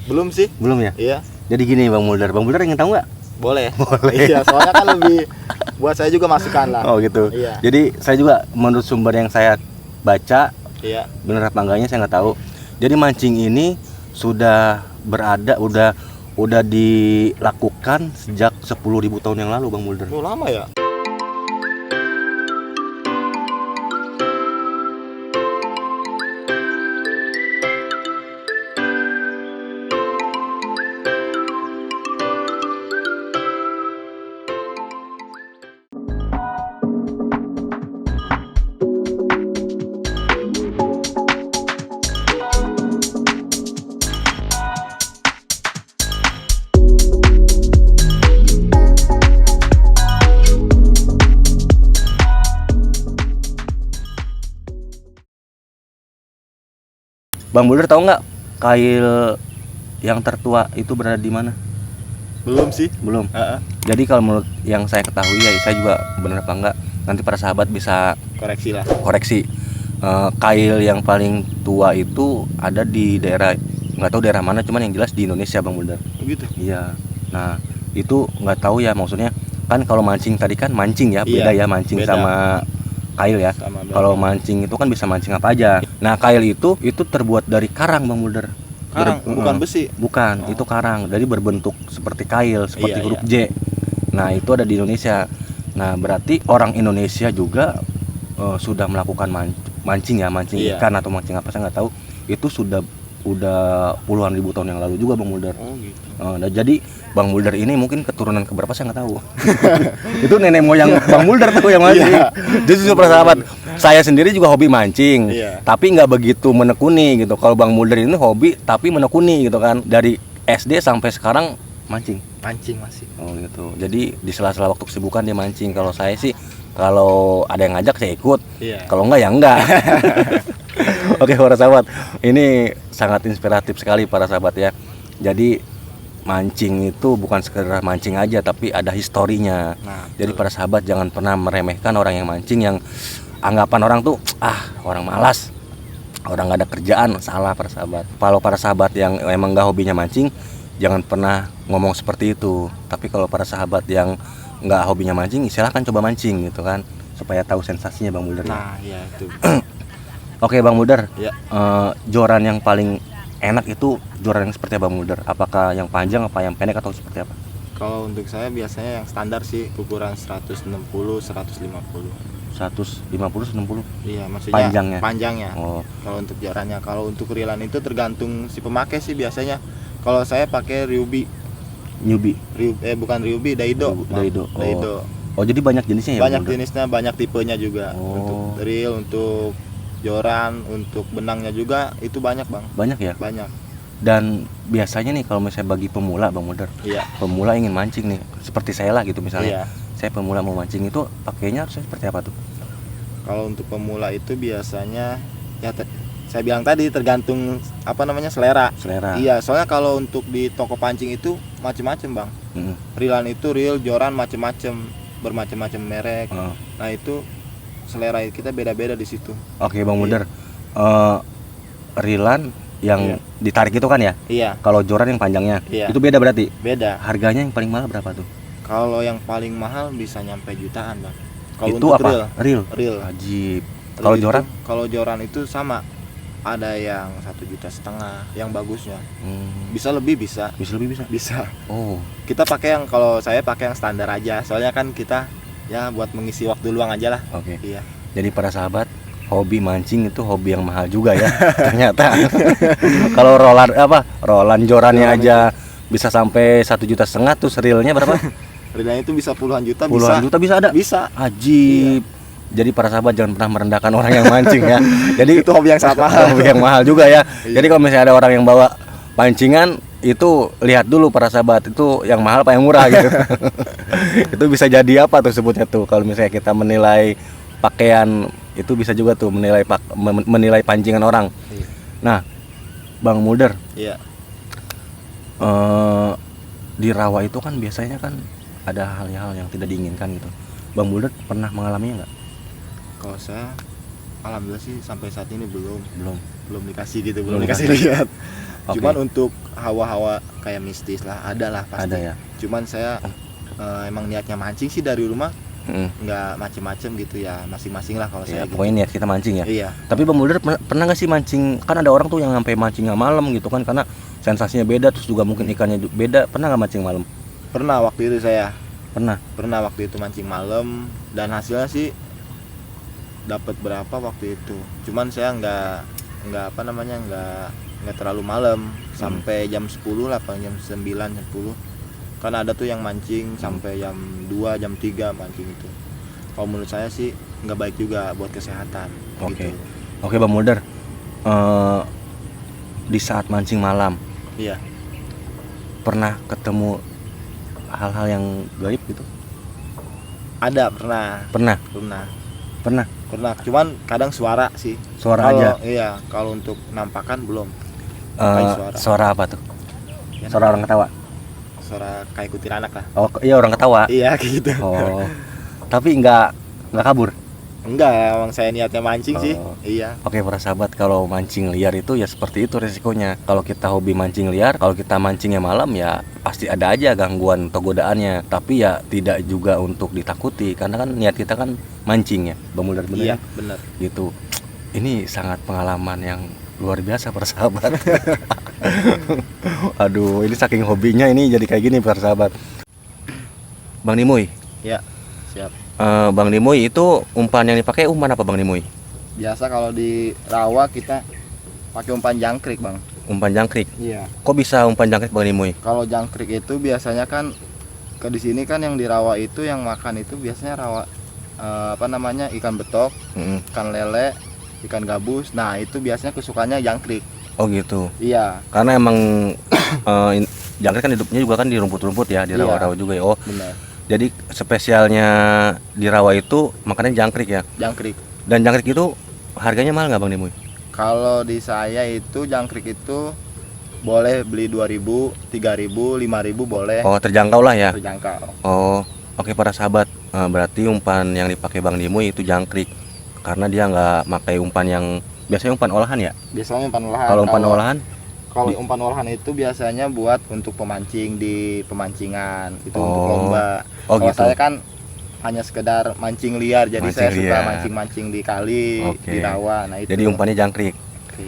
Belum sih. Belum ya? Iya. Jadi gini Bang Mulder ingin tahu nggak? Boleh. Boleh. Iya, soalnya kan lebih buat saya juga masukan lah. Oh gitu. Iya. Jadi saya juga menurut sumber yang saya baca, Iya. bener apa enggaknya saya nggak tahu. Jadi mancing ini sudah berada, udah dilakukan sejak 10.000 tahun yang lalu Bang Mulder. Oh, lama ya? Bang Mulder tahu nggak kail yang tertua itu berada di mana? Belum sih. Belum. Heeh. Jadi kalau menurut yang saya ketahui ya, saya juga benar apa enggak, nanti para sahabat bisa Koreksi lah. koreksi. Kail yang paling tua itu ada di daerah, nggak tahu daerah mana, cuman yang jelas di Indonesia Bang Mulder. Begitu. Iya. Nah itu nggak tahu ya, maksudnya kan kalau mancing tadi kan mancing ya, Iya, beda ya mancing beda. sama kail ya. Sama Kalau mancing itu kan bisa mancing apa aja. Nah kail itu terbuat dari karang Bang Mulder. karang, bukan besi. Bukan, Oh. itu karang. Jadi berbentuk seperti kail, seperti Iya, huruf J. Nah itu ada di Indonesia. Nah berarti orang Indonesia juga sudah melakukan mancing ya, mancing Iya. ikan atau mancing apa saya nggak tahu. Itu udah puluhan ribu tahun yang lalu juga Bang Mulder. Oh gitu. Nah, jadi Bang Mulder ini mungkin keturunan keberapa saya nggak tahu. Itu nenek moyang Bang Mulder tuh yang mancing. Iya. Jadi para sahabat, saya sendiri juga hobi mancing, Iya. tapi nggak begitu menekuni gitu. Kalau Bang Mulder ini hobi tapi menekuni gitu kan. Dari SD sampai sekarang mancing. Mancing masih. Oh gitu. Jadi di sela-sela waktu kesibukan dia mancing. Kalau saya sih, kalau ada yang ngajak saya ikut. Iya. Kalau enggak ya enggak. Oke para sahabat, ini sangat inspiratif sekali para sahabat ya. Jadi mancing itu bukan sekedar mancing aja, tapi ada historinya. Nah, Jadi para sahabat jangan pernah meremehkan orang yang mancing, yang anggapan orang tuh orang malas, orang nggak ada kerjaan. Salah para sahabat. Kalau para sahabat yang emang nggak hobinya mancing, jangan pernah ngomong seperti itu. Tapi kalau para sahabat yang nggak hobinya mancing, silahkan coba mancing gitu kan, supaya tahu sensasinya Bang Mulder. nah ya itu. Oke Bang Mulder, Ya. joran yang paling enak itu joran yang seperti apa Bang Mulder? Apakah yang panjang, apa yang pendek, atau seperti apa? Kalau untuk saya biasanya yang standar sih ukuran 160 150. 150, 160? Iya, maksudnya Panjangnya? Panjangnya. Oh, Kalau untuk jorannya, kalau untuk reelan itu tergantung si pemakai sih biasanya. Kalau saya pakai Ryubi, newbie. bukan Ryubi, Daido. Daido. Maaf, Daido. Oh, jadi banyak jenisnya ya Bang Banyak Mulder? jenisnya, banyak tipenya juga. Oh. Untuk reel, untuk joran, untuk benangnya juga itu banyak bang. Banyak ya? Banyak. Dan biasanya nih kalau misalnya bagi pemula Bang Mulder, Iya. pemula ingin mancing nih, seperti saya lah gitu misalnya. Iya. Saya pemula mau mancing, itu pakainya harusnya seperti apa tuh? Kalau untuk pemula itu biasanya ya saya bilang tadi tergantung selera. Selera. Iya, soalnya kalau untuk di toko pancing itu macem-macem bang. Mm-mm. Reelan itu reel, joran macem-macem, bermacam-macam merek. Oh. Nah itu selera kita beda-beda di situ. Oke Bang Iya. Mulder, reelan yang Iya. ditarik itu kan ya? Iya, Kalau joran yang panjangnya, Iya. itu beda berarti? beda. Harganya yang paling mahal berapa tuh? Kalau yang paling mahal bisa nyampe jutaan bang. Kalau Itu untuk apa? reel, Reel. Ajib. Reel Kalau itu- joran? Kalau joran itu sama. Ada yang 1,5 juta yang bagusnya. Bisa lebih bisa. Bisa lebih bisa. Bisa. Oh, Kita pakai yang, kalau saya pakai yang standar aja. Soalnya kan kita ya buat mengisi waktu luang aja lah. oke. Iya. Jadi para sahabat, hobi mancing itu hobi yang mahal juga ya. Ternyata. Kalau rolan jorannya Joran aja bisa sampai 1,5 juta, terus reelnya berapa? Reelnya itu bisa puluhan juta, Puluhan juta bisa ada. Bisa. Ajib. Jadi para sahabat jangan pernah merendahkan orang yang mancing ya. Jadi Itu hobi yang sangat mahal. hobi yang mahal juga ya. Iya. Jadi kalau misalnya ada orang yang bawa pancingan, itu lihat dulu para sahabat, itu yang mahal apa yang murah gitu. Itu bisa jadi apa tuh sebutnya tuh, kalau misalnya kita menilai pakaian, itu bisa juga tuh menilai pancingan orang. Iya. Nah, Bang Mulder, Iya. di rawa itu kan biasanya kan ada hal-hal yang tidak diinginkan gitu. Bang Mulder pernah mengalaminya nggak? Kalau saya alhamdulillah sih sampai saat ini belum Belum. dikasih gitu, Belum belum dikasih dikasih. lihat. Oke. Cuman untuk hawa-hawa kayak mistis lah, ada lah pasti. Ada ya. Cuman saya emang niatnya mancing sih dari rumah, Mm-mm. nggak macem-macem gitu ya, masing-masing lah kalau Ya, saya gitu. pokoknya niat kita mancing ya. Iya, Tapi Bang Mulder pernah nggak sih mancing? Kan ada orang tuh yang sampai mancingnya malam gitu kan, karena sensasinya beda, terus juga mungkin ikannya beda. Pernah nggak mancing malam? pernah waktu itu saya. Pernah. Pernah waktu itu mancing malam dan hasilnya sih dapat berapa waktu itu. Cuman saya nggak apa namanya nggak terlalu malam, sampai jam 10 lah, paling jam 9 jam 10. Kan ada tuh yang mancing sampai jam 2 jam 3 mancing itu. Kalau menurut saya sih nggak baik juga buat kesehatan. Oke. Gitu. Oke Bang Mulder. Di saat mancing malam Iya, pernah ketemu hal-hal yang gaib gitu? ada pernah Pernah. pernah Pernah. pernah. Cuman kadang suara sih. Suara Kalau aja. iya, kalau untuk nampakan belum. Eh, Kayak suara. suara apa tuh? Ya, Suara orang ketawa. suara kayak kuntilanak lah. Oh iya, orang ketawa. Iya kayak gitu. Oh. Tapi nggak kabur. Enggak, emang saya niatnya mancing sih. Oh. Iya. Oke para sahabat, kalau mancing liar itu ya seperti itu resikonya. Kalau kita hobi mancing liar, kalau kita mancingnya malam ya pasti ada aja gangguan atau godaannya. Tapi ya tidak juga untuk ditakuti, karena kan niat kita kan mancing ya. Bang Mulder bener Iya, ya? benar. Gitu. Ini sangat pengalaman yang luar biasa para sahabat. Aduh, ini saking hobinya ini jadi kayak gini para sahabat. Bang Nimoy, Ya, siap. Bang Nimoy itu umpan yang dipakai umpan apa Bang Nimoy? Biasa kalau di rawa kita pakai umpan jangkrik, Bang. Umpan jangkrik. Iya. Kok bisa umpan jangkrik Bang Nimoy? Kalau jangkrik itu biasanya kan ke di sini kan yang di rawa itu yang makan itu biasanya rawa apa namanya, ikan betok, Mm-mm. ikan lele, ikan gabus. Nah, itu biasanya kesukaannya jangkrik. Oh gitu. Iya, Karena emang jangkrik kan hidupnya juga kan di rumput-rumput ya, di Iya. rawa-rawa juga ya. Oh, benar. jadi spesialnya di rawa itu makannya jangkrik ya. Jangkrik. Dan jangkrik itu harganya mahal nggak Bang Nimoy? Kalau di saya itu jangkrik itu boleh beli 2.000, 3.000, 5.000 boleh. Oh, terjangkau lah ya. Terjangkau. Oh, oke para sahabat. Berarti umpan yang dipakai Bang Nimoy itu jangkrik. Karena dia nggak pakai umpan yang biasanya umpan olahan ya. Biasanya umpan olahan. Kalau umpan olahan, Kalau umpan olahan itu biasanya buat untuk pemancing di pemancingan, itu untuk Oh. lomba. oh Kalau gitu. saya kan hanya sekedar mancing liar, jadi Mancing saya suka liar. mancing-mancing di kali, Oke. di rawa. Nah itu. Jadi umpannya jangkrik. Oke.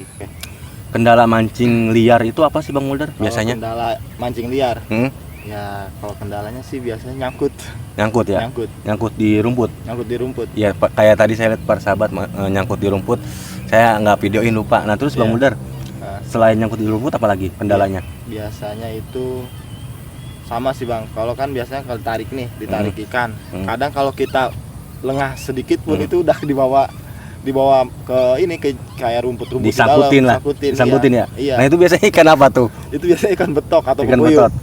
Kendala mancing liar itu apa sih Bang Mulder Kalau biasanya? kendala mancing liar, Hmm? ya kalau kendalanya sih biasanya nyangkut, Nyangkut ya. Nyangkut di rumput. nyangkut di rumput. Ya kayak tadi saya lihat para sahabat nyangkut di rumput. Saya nggak videoin lupa. Nah terus Bang Iya. Mulder, Nah, selain nyangkut di rumput apalagi kendalanya? biasanya itu sama sih Bang. Kalau kan biasanya kalau tarik nih, ditarik ikan. Hmm. Kadang kalau kita lengah sedikit pun Hmm. itu udah dibawa ke ini, ke kayak rumput-rumput di Disangkutin dalam, lah. Disangkutin ya. Iya. Nah itu biasanya ikan apa tuh? Itu biasanya ikan betok atau Ikan pepuyuh. betot.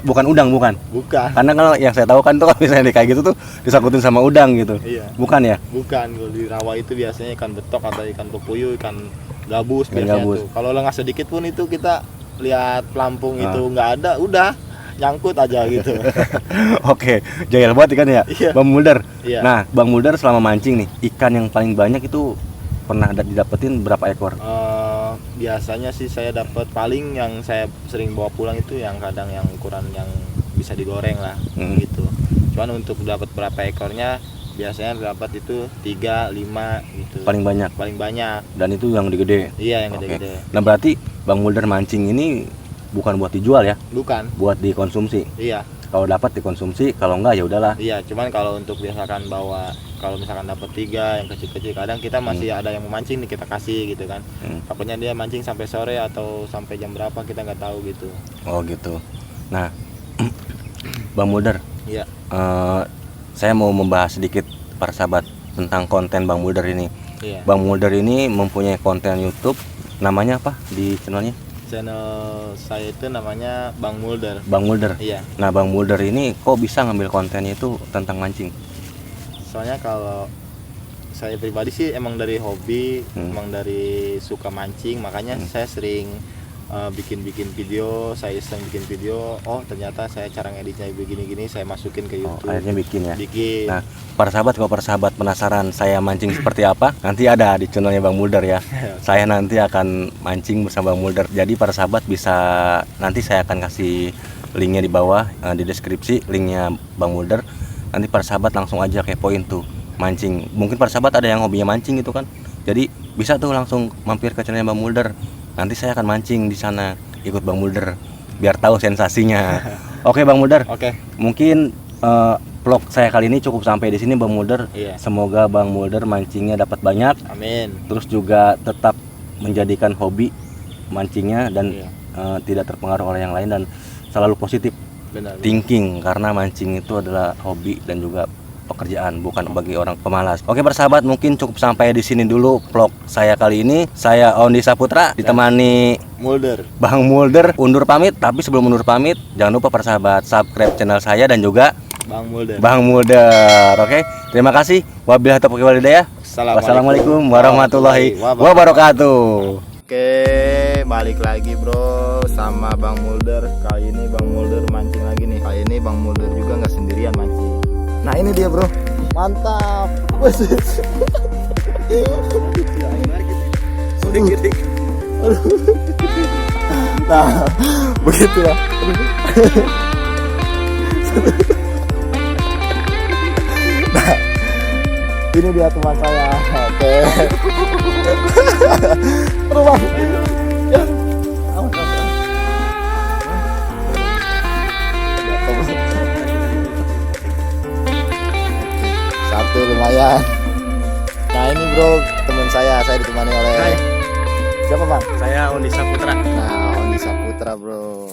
Bukan udang bukan. Bukan. Karena kalau yang saya tahu kan tuh kalau misalnya kayak gitu tuh disangkutin sama udang gitu. Iya. Bukan ya? Bukan. Kalau di rawa itu biasanya ikan betok atau ikan pepuyuh, ikan gabus Ikan biasanya gabus. tuh. Kalau lengah sedikit pun itu kita lihat pelampung Ah. itu nggak ada, udah nyangkut aja gitu. Oke, jahil banget ikan ya. Iya. Bang Mulder. Iya. Nah, Bang Mulder selama mancing nih, ikan yang paling banyak itu pernah didapetin berapa ekor? Biasanya sih saya dapat, paling yang saya sering bawa pulang itu yang kadang yang ukuran yang bisa digoreng lah, Hmm. gitu. Cuman untuk dapat berapa ekornya biasanya dapat itu 3, 5 gitu. Paling banyak. Paling banyak. Dan itu yang gede. Iya, yang Oke. gede-gede. Nah, berarti Bang Mulder mancing ini bukan buat dijual ya, Bukan. buat dikonsumsi. Iya. Kalau dapat dikonsumsi, kalau enggak ya udahlah. Iya, cuman kalau untuk misalkan bawa, kalau misalkan dapat 3 yang kecil-kecil, kadang kita masih ada yang memancing nih, kita kasih gitu kan. Hmm. Takutnya dia mancing sampai sore atau sampai jam berapa kita nggak tahu gitu. Oh gitu. Nah, Bang Mulder, Iya. saya mau membahas sedikit para sahabat tentang konten Bang Mulder ini. Iya. Bang Mulder ini mempunyai konten YouTube, namanya apa di channelnya? Channel saya itu namanya Bang Mulder. Bang Mulder. Iya. Nah, Bang Mulder ini kok bisa ngambil kontennya itu tentang mancing? Soalnya kalau saya pribadi sih emang dari hobi, Hmm. emang dari suka mancing, makanya saya sering bikin video, saya iseng bikin video, oh ternyata saya cara ngeditnya begini-gini, saya masukin ke YouTube. Akhirnya bikin ya. Bikin. Nah, para sahabat, kalau para sahabat penasaran saya mancing seperti apa, nanti ada di channelnya Bang Mulder ya. Saya nanti akan mancing bersama Bang Mulder. Jadi para sahabat bisa, nanti saya akan kasih linknya di bawah, di deskripsi, linknya Bang Mulder. Nanti para sahabat langsung aja kepoin tuh mancing. Mungkin para sahabat ada yang hobinya mancing gitu kan. Jadi bisa tuh langsung mampir ke channelnya Bang Mulder. Nanti saya akan mancing di sana, ikut Bang Mulder biar tahu sensasinya. Oke Bang Mulder. Oke. Mungkin vlog saya kali ini cukup sampai di sini Bang Mulder. Iya. Semoga Bang Mulder mancingnya dapat banyak. Amin. Terus juga tetap menjadikan hobi mancingnya dan Iya. tidak terpengaruh oleh yang lain dan selalu positif Benar. thinking, karena mancing itu adalah hobi dan juga pekerjaan, bukan bagi orang pemalas. Oke persahabat, mungkin cukup sampai di sini dulu vlog saya kali ini. Saya Ondi Saputra ditemani Mulder. Bang Mulder undur pamit. Tapi sebelum undur pamit, jangan lupa persahabat subscribe channel saya dan juga Bang Mulder. Bang Mulder. Oke, terima kasih. Wabillahi taufiq wal hidayah. Wassalamualaikum warahmatullahi wabarakatuh. Oke, balik lagi bro sama Bang Mulder. Kali ini Bang Mulder mancing lagi nih. Kali ini Bang Mulder juga nggak sendirian mancing. Nah ini dia bro, mantap. Nah, begitu ya. Nah, ini dia teman saya. Oke. Rumah. Ya. Satu lumayan. Nah ini bro teman saya ditemani oleh siapa bang? Saya Ondi Saputra. Nah Ondi Saputra bro.